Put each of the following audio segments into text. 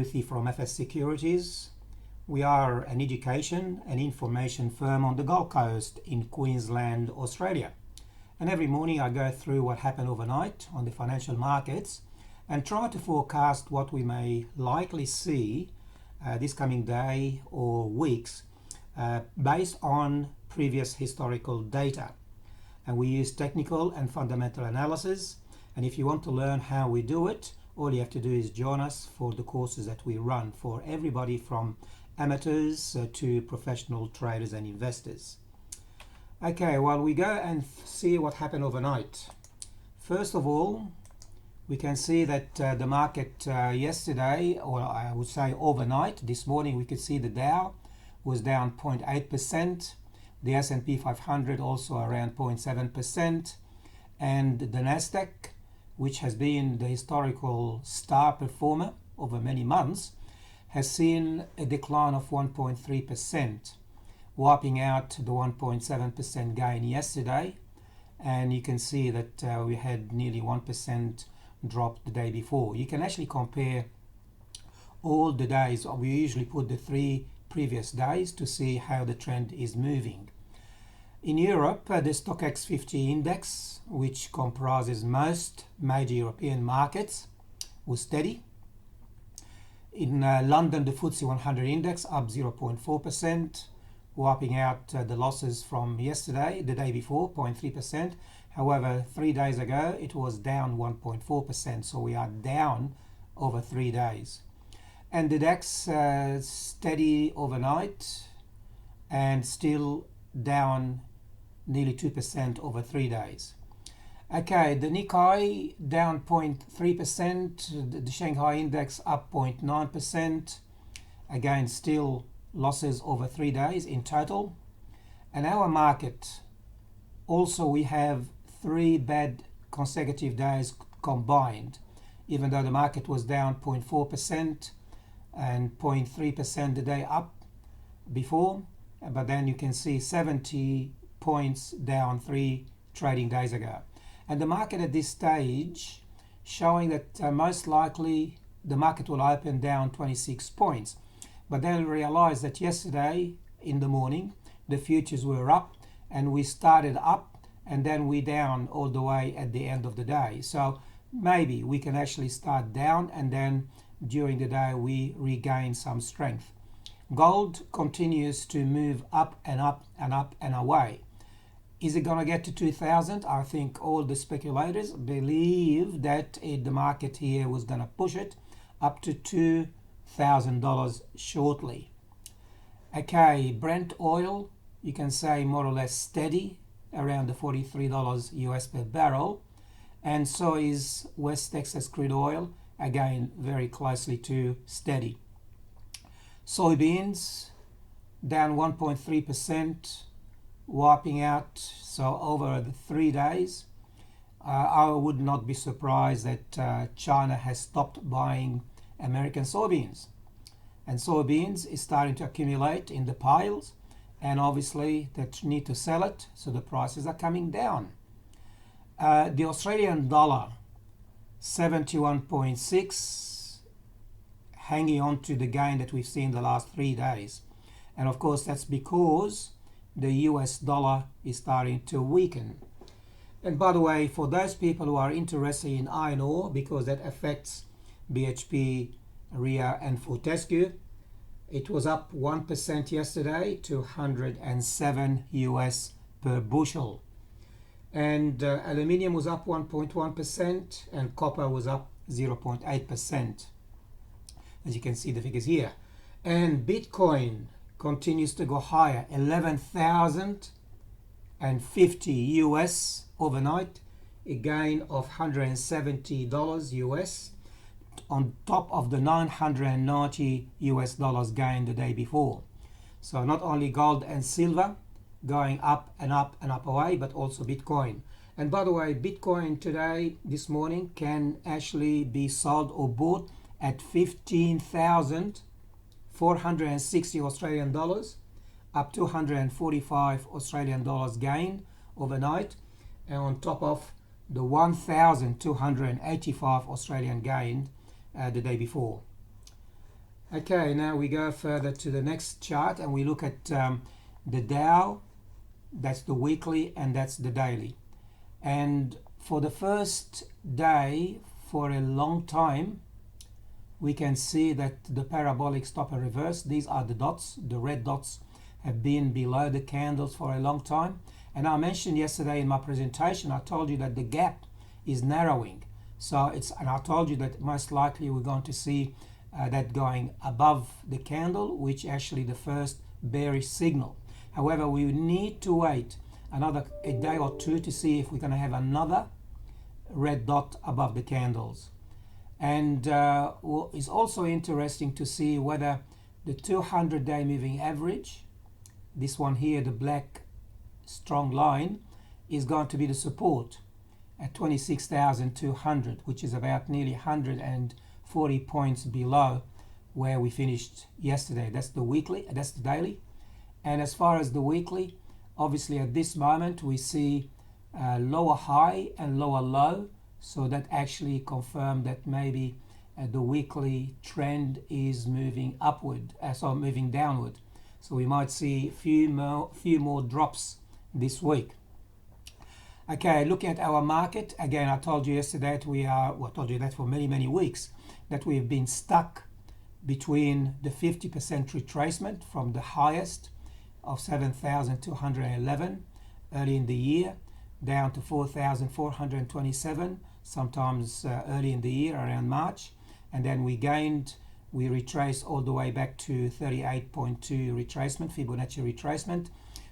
Ruthie from FS Securities. We are an education and information firm on the Gold Coast in Queensland, Australia. And every morning I go through what happened overnight on the financial markets and try to forecast what we may likely see this coming day or weeks based on previous historical data. And we use technical and fundamental analysis. And if you want to learn how we do it, all you have to do is join us for the courses that we run for everybody from amateurs to professional traders and investors. Okay, well, we go and see what happened overnight. First of all, we can see that the market yesterday, or I would say overnight, this morning we could see the Dow was down 0.8%, the S&P 500 also around 0.7%, and the Nasdaq, which has been the historical star performer over many months, has seen a decline of 1.3%, wiping out the 1.7% gain yesterday. And you can see that we had nearly 1% drop the day before. You can actually compare all the days. We usually put the 3 previous days to see how the trend is moving. In Europe, the Stoxx 50 index, which comprises most major European markets, was steady. In London, the FTSE 100 index up 0.4%, wiping out the losses from yesterday, the day before, 0.3%. However, 3 days ago, it was down 1.4%, so we are down over 3 days. And the DAX steady overnight and still down nearly 2% over 3 days. Okay, the Nikkei down 0.3%, the Shanghai index up 0.9%, again still losses over 3 days in total. And our market, also we have 3 bad consecutive days combined, even though the market was down 0.4% and 0.3% the day up before, but then you can see 70 points down 3 trading days ago. And the market at this stage showing that most likely the market will open down 26 points. But then realize that yesterday in the morning the futures were up and we started up and then we down all the way at the end of the day. So maybe we can actually start down and then during the day we regain some strength. Gold continues to move up and up and up and away. Is it going to get to 2,000? I think all the speculators believe that the market here was going to push it up to $2,000 shortly. Okay, Brent oil, you can say more or less steady around the $43 US per barrel. And so is West Texas crude oil, again very closely to steady. Soybeans down 1.3%, wiping out, so over the 3 days. I would not be surprised that China has stopped buying American soybeans. And soybeans is starting to accumulate in the piles, and obviously they need to sell it, so the prices are coming down. The Australian dollar, 71.6, hanging on to the gain that we've seen the last 3 days. And of course that's because the US dollar is starting to weaken. And by the way, for those people who are interested in iron ore, because that affects BHP, Rio and Fortescue, it was up 1% yesterday to 107 US per bushel. And aluminium was up 1.1% and copper was up 0.8%. As you can see the figures here. And Bitcoin continues to go higher, 11,050 US overnight, a gain of $170 US on top of the 990 US dollars gain the day before. So not only gold and silver going up and up and up away, but also Bitcoin. And by the way, Bitcoin today, this morning, can actually be sold or bought at 15,460 Australian dollars, up to 145 Australian dollars gain overnight, and on top of the 1,285 Australian gain the day before. Okay, now we go further to the next chart and we look at the Dow. That's the weekly and that's the daily. And for the first day for a long time, we can see that the parabolic stop and reverse, these are the dots, the red dots have been below the candles for a long time. And I mentioned yesterday in my presentation, I told you that the gap is narrowing. So and I told you that most likely we're going to see that going above the candle, which actually the first bearish signal. However, we need to wait a day or two to see if we're going to have another red dot above the candles. And it's also interesting to see whether the 200-day moving average, this one here, the black strong line, is going to be the support at 26,200, which is about nearly 140 points below where we finished yesterday. That's the weekly, that's the daily. And as far as the weekly, obviously at this moment we see lower high and lower low, so that actually confirmed that maybe the weekly trend is moving upward, moving downward. So we might see few more drops this week. Okay, looking at our market, again, I told you yesterday that I told you that for many weeks, that we've been stuck between the 50% retracement from the highest of 7,211 early in the year down to 4,427 sometimes early in the year around March, and then we retraced all the way back to 38.2 retracement, Fibonacci retracement.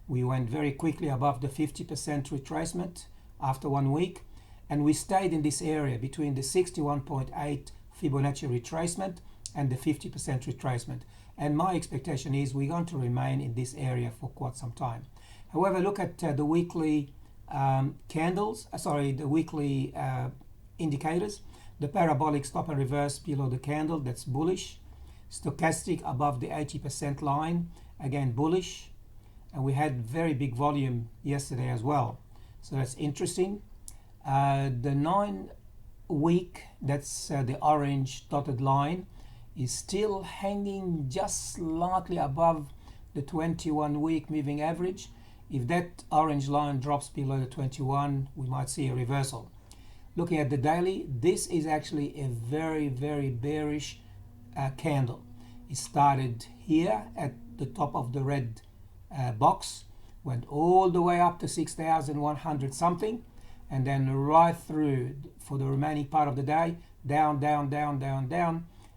We went very quickly above the 50% retracement after 1 week, and we stayed in this area between the 61.8 Fibonacci retracement and the 50% retracement. And my expectation is we're going to remain in this area for quite some time. However, look at the weekly the weekly indicators. The parabolic stop and reverse below the candle, that's bullish. Stochastic above the 80% line, again bullish. And we had very big volume yesterday as well, so that's interesting. The 9-week, that's the orange dotted line, is still hanging just slightly above the 21-week moving average. If that orange line drops below the 21, we might see a reversal. Looking at the daily, this is actually a very bearish candle. It started here at the top of the red box, went all the way up to 6,100 something, and then right through for the remaining part of the day, down,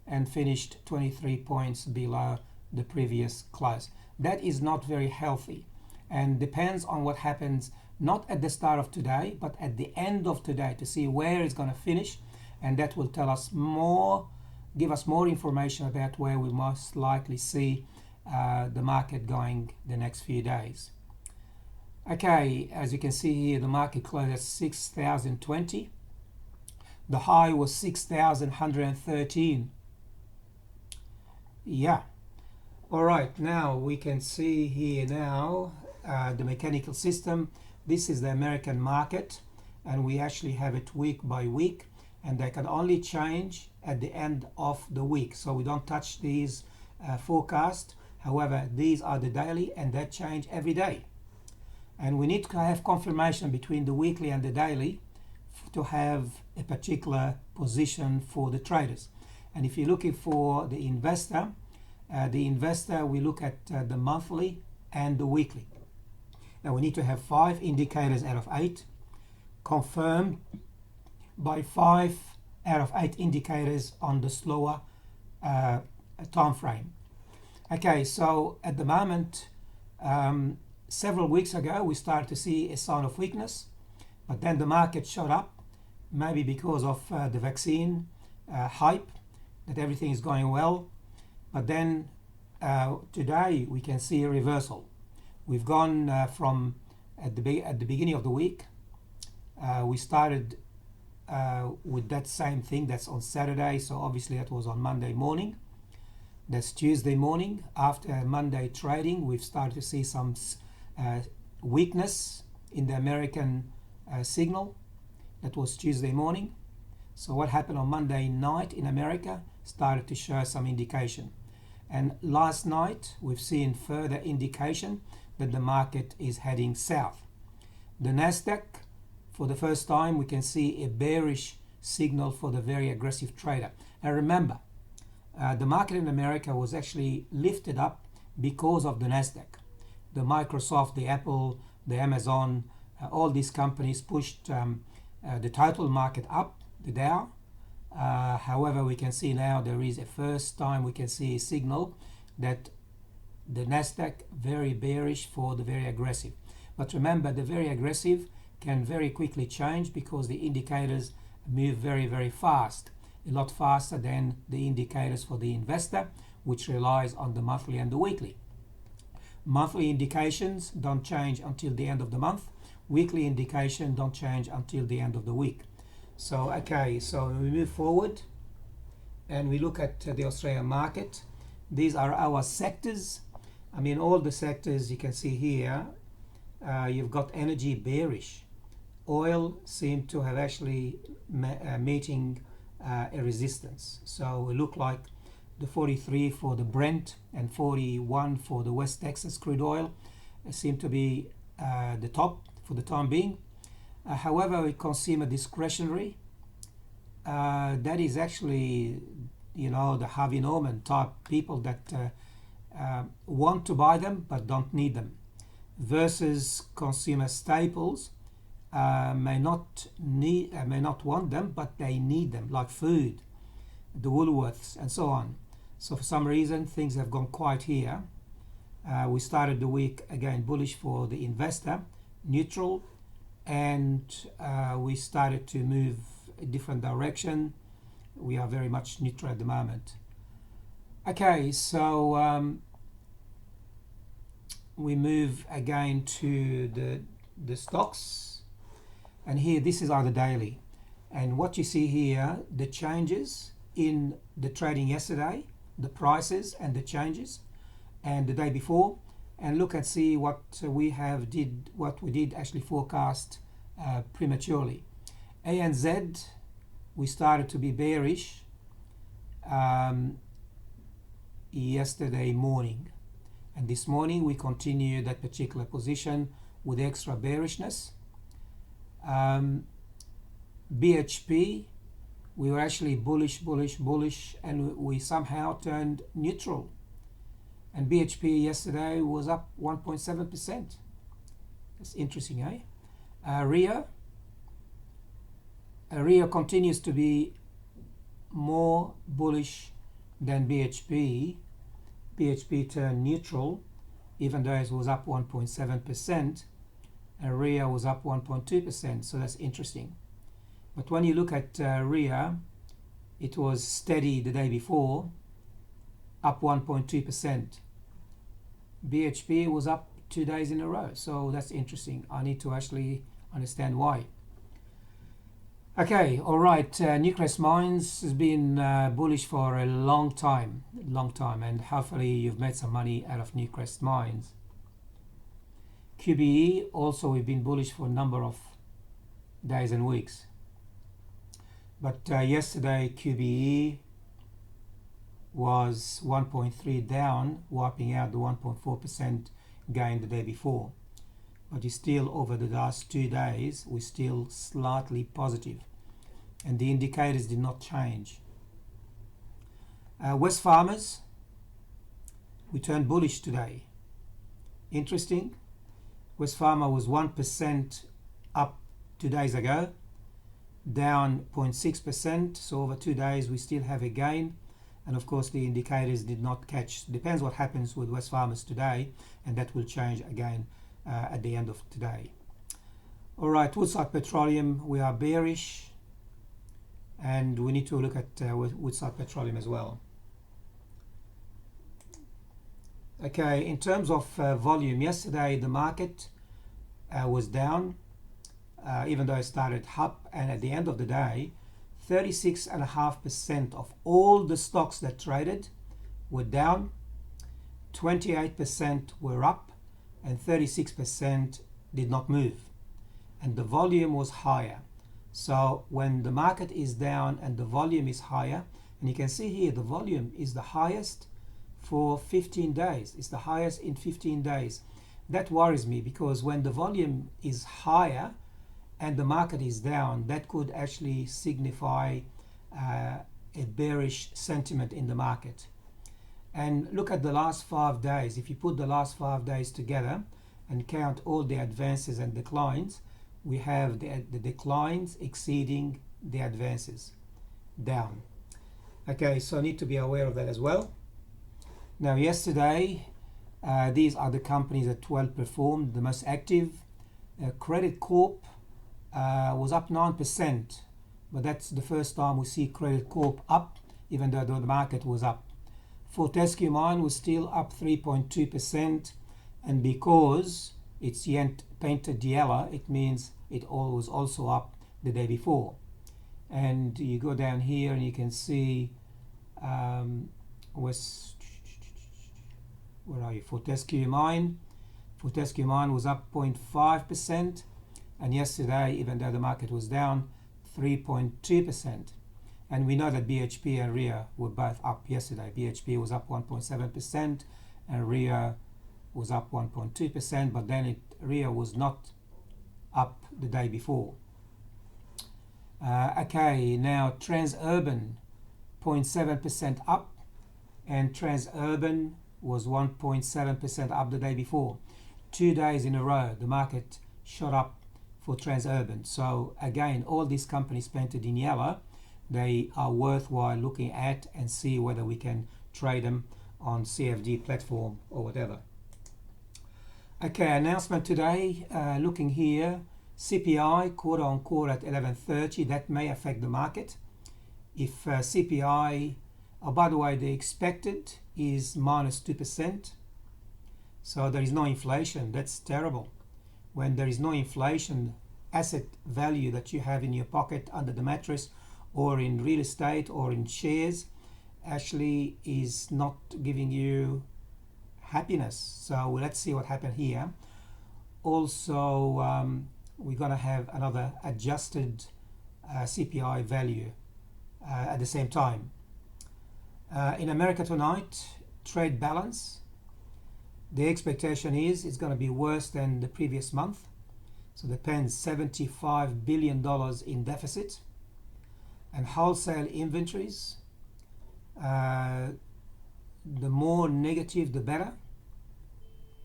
and finished 23 points below the previous close. That is not very healthy, and depends on what happens not at the start of today but at the end of today to see where it's going to finish, and that will tell us more, give us more information about where we most likely see the market going the next few days. Okay, as you can see here, the market closed at 6,020. The high was 6,113. Yeah. All right, now we can see here now the mechanical system. This is the American market, and we actually have it week by week, and they can only change at the end of the week. So we don't touch these forecasts. However, these are the daily, and they change every day. And we need to have confirmation between the weekly and the daily to have a particular position for the traders. And if you're looking for the investor, we look at the monthly and the weekly. Now we need to have 5 indicators out of 8 confirmed by 5 out of 8 indicators on the slower time frame. Okay, so at the moment, several weeks ago we started to see a sign of weakness, but then the market shot up, maybe because of the vaccine hype, that everything is going well. But then today we can see a reversal. We've gone from at the beginning of the week, we started with that same thing. That's on Saturday, so obviously that was on Monday morning. That's Tuesday morning. After Monday trading, we've started to see some weakness in the American signal. That was Tuesday morning. So what happened on Monday night in America started to show some indication. And last night we've seen further indication that the market is heading south. The Nasdaq, for the first time, we can see a bearish signal for the very aggressive trader. And remember, the market in America was actually lifted up because of the Nasdaq. The Microsoft, the Apple, the Amazon, all these companies pushed the total market up, the Dow. However, we can see now there is a first time we can see a signal that the Nasdaq very bearish for the very aggressive. But remember, the very aggressive can very quickly change because the indicators move very, very fast, a lot faster than the indicators for the investor, which relies on the monthly and the weekly. Monthly indications don't change until the end of the month. Weekly indication don't change until the end of the week. So, okay, so we move forward and we look at the Australian market. These are our sectors. I mean, all the sectors you can see here, you've got energy bearish. Oil seemed to have actually meeting a resistance. So it looked like the 43 for the Brent and 41 for the West Texas crude oil seem to be the top for the time being. However, with consumer discretionary, that is actually, you know, the Harvey Norman type people that want to buy them but don't need them, versus consumer staples may not want them but they need them, like food, the Woolworths and so on. So for some reason things have gone quiet here. We started the week again bullish for the investor, neutral, and we started to move a different direction. We are very much neutral at the moment. Okay, so we move again to the stocks, and here this is our daily, and what you see here, the changes in the trading yesterday, the prices and the changes, and the day before, and look and see what we did actually forecast prematurely. ANZ, we started to be bearish yesterday morning, and this morning we continue that particular position with extra bearishness. BHP, we were actually bullish, and we somehow turned neutral. And BHP yesterday was up 1.7%. That's interesting, eh? Rio continues to be more bullish than BHP. BHP turned neutral, even though it was up 1.7%, and Rio was up 1.2%. So that's interesting. But when you look at Rio, it was steady the day before, up 1.2%. BHP was up 2 days in a row, so that's interesting. I need to actually understand why. Okay, all right. Newcrest Mines has been bullish for a long time, and hopefully you've made some money out of Newcrest Mines. QBE also, we've been bullish for a number of days and weeks. But yesterday QBE was 1.3 down, wiping out the 1.4% gain the day before. But it's still, over the last 2 days, we're still slightly positive, and the indicators did not change. Wesfarmers, we turned bullish today. Interesting. Wesfarmers was 1% up 2 days ago, down 0.6%, so over 2 days we still have a gain, and of course the indicators did not catch. Depends what happens with Wesfarmers today, and that will change again at the end of today. All right, Woodside Petroleum, we are bearish, and we need to look at Woodside Petroleum as well. Okay, in terms of volume, yesterday the market was down, even though it started up, and at the end of the day 36.5% of all the stocks that traded were down, 28% were up, and 36% did not move, and the volume was higher. So when the market is down and the volume is higher, and you can see here the volume is the highest for 15 days. It's the highest in 15 days. That worries me, because when the volume is higher and the market is down, that could actually signify a bearish sentiment in the market. And look at the last 5 days. If you put the last 5 days together and count all the advances and declines, we have the declines exceeding the advances, down. Okay, so I need to be aware of that as well. Now, yesterday, these are the companies that well performed, the most active. Credit Corp was up 9%, but that's the first time we see Credit Corp up, even though the market was up. Fortescue Mine was still up 3.2%, and because it's painted yellow, it means it was also up the day before. And you go down here and you can see where are you? Fortescue Mine. Fortescue Mine was up 0.5%, and yesterday, even though the market was down, 3.2%. And we know that BHP and Rio were both up yesterday. BHP was up 1.7% and Rio was up 1.2%, but then Rio was not up the day before. Okay, now Transurban 0.7% up, and Transurban was 1.7% up the day before. 2 days in a row the market shot up for Transurban. So again, all these companies painted in yellow, they are worthwhile looking at and see whether we can trade them on CFD platform or whatever. Okay, announcement today, looking here, CPI quarter on quarter at 11.30, that may affect the market. If CPI, oh, by the way, the expected is minus 2%, so there is no inflation. That's terrible. When there is no inflation, asset value that you have in your pocket under the mattress or in real estate or in shares actually is not giving you happiness. So let's see what happened here. Also, we're going to have another adjusted CPI value at the same time. In America tonight, trade balance, the expectation is it's going to be worse than the previous month. So the pen's $75 billion in deficit. And wholesale inventories, the more negative the better.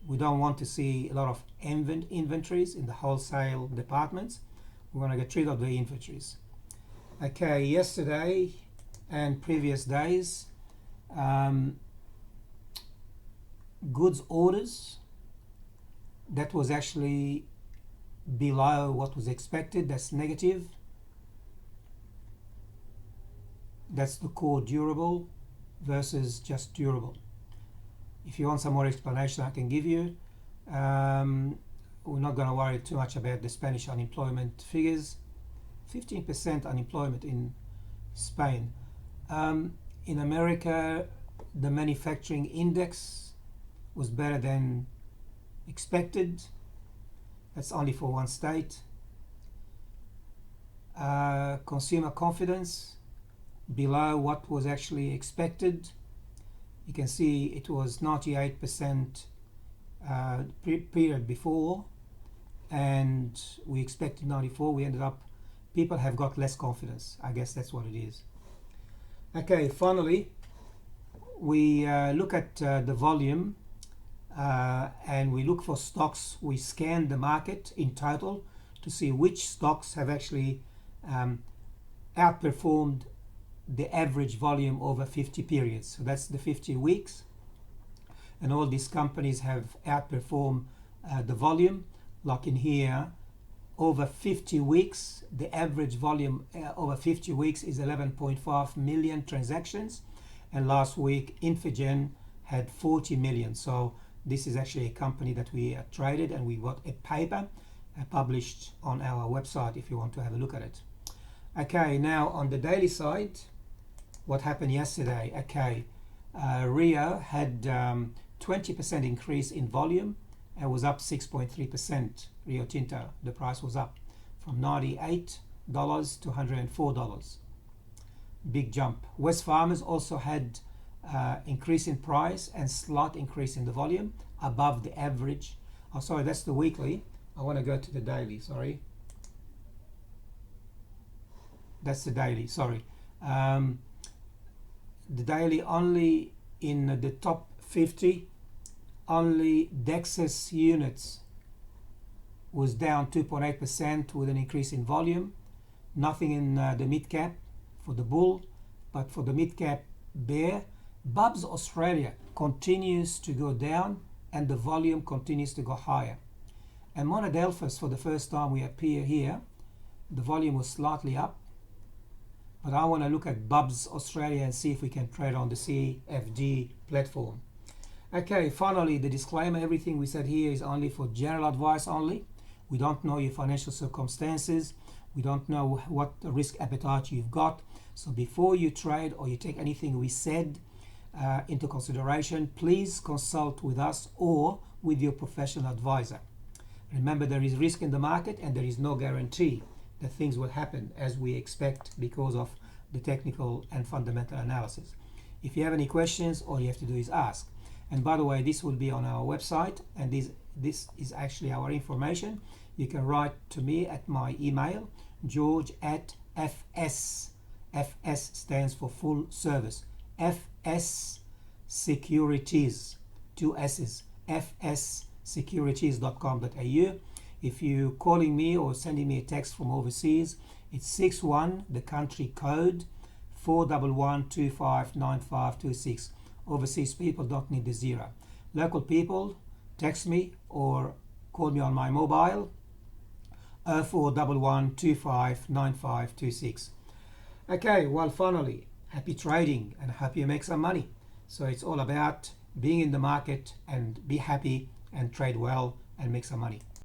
We don't want to see a lot of inventories in the wholesale departments. We want to get rid of the inventories. Okay, yesterday and previous days, goods orders, that was actually below what was expected. That's negative. That's the core durable versus just durable. If you want some more explanation, I can give you. We're not going to worry too much about the Spanish unemployment figures. 15% unemployment in Spain. In America, the manufacturing index was better than expected. That's only for one state. Consumer confidence, below what was actually expected. You can see it was 98% period before, and we expected 94. We ended up, people have got less confidence. I guess that's what it is. Okay, finally, we look at the volume and we look for stocks. We scan the market in total to see which stocks have actually outperformed the average volume over 50 periods. So that's the 50 weeks. And all these companies have outperformed the volume. Like in here, over 50 weeks, the average volume over 50 weeks is 11.5 million transactions. And last week, Infigen had 40 million. So this is actually a company that we traded, and we got a paper published on our website if you want to have a look at it. Okay, now on the daily side, what happened yesterday? Okay, Rio had 20% increase in volume and was up 6.3%. Rio Tinto, the price was up from $98 to $104. Big jump. Wesfarmers also had increase in price and slight increase in the volume above the average. Oh, sorry, that's the weekly. I want to go to the daily, sorry. That's the daily, sorry. The daily only in the top 50, only Dexus units was down 2.8% with an increase in volume. Nothing in the mid cap for the bull, but for the mid cap bear, Bubs Australia continues to go down and the volume continues to go higher. And Monadelphous, for the first time we appear here, the volume was slightly up, but I want to look at Bubs Australia and see if we can trade on the CFD platform. Okay, finally the disclaimer, everything we said here is only for general advice only. We don't know your financial circumstances. We don't know what risk appetite you've got. So before you trade or you take anything we said into consideration, please consult with us or with your professional advisor. Remember, there is risk in the market and there is no guarantee that things will happen as we expect because of the technical and fundamental analysis. If you have any questions, all you have to do is ask. And by the way, this will be on our website, and this is actually our information. You can write to me at my email, george@fs. FS stands for full service. FS Securities, 2 S's, fssecurities.com.au. If you're calling me or sending me a text from overseas, it's 61, the country code, 411259526. Overseas people don't need the 0. Local people, text me or call me on my mobile, 0411259526. Okay, well, finally, happy trading and hope you make some money. So it's all about being in the market and be happy and trade well and make some money.